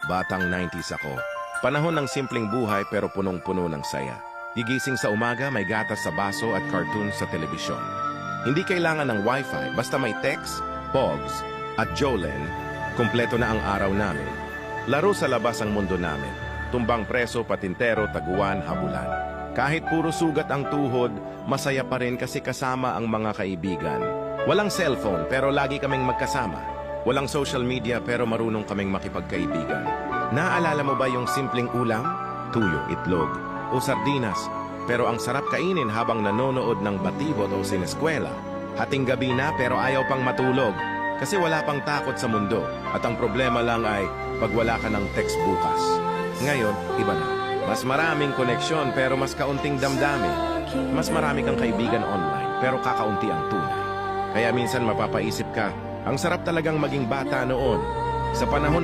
Batang 90s ako. Panahon ng simpleng buhay pero punong-puno ng saya. Gigising sa umaga, may gatas sa baso at cartoon sa telebisyon. Hindi kailangan ng wifi, basta may text, pogs, at Jolen, kumpleto na ang araw namin. Laro sa labas ang mundo namin. Tumbang preso, patintero, taguan, habulan. Kahit puro sugat ang tuhod, masaya pa rin kasi kasama ang mga kaibigan. Walang cellphone pero lagi kaming magkasama. Walang social media pero marunong kaming makipagkaibigan. Naalala mo ba yung simpleng ulam? Tuyo, itlog, o sardinas. Pero ang sarap kainin habang nanonood ng batibot o sineskwela. Hating gabi na pero ayaw pang matulog. Kasi wala pang takot sa mundo. At ang problema lang ay pag wala ka ng text bukas. Ngayon, iba na. Mas maraming koneksyon pero mas kaunting damdamin. Mas marami kang kaibigan online pero kakaunti ang tunay. Kaya minsan mapapaisip ka, ang sarap talagang maging bata noon. Sa panahon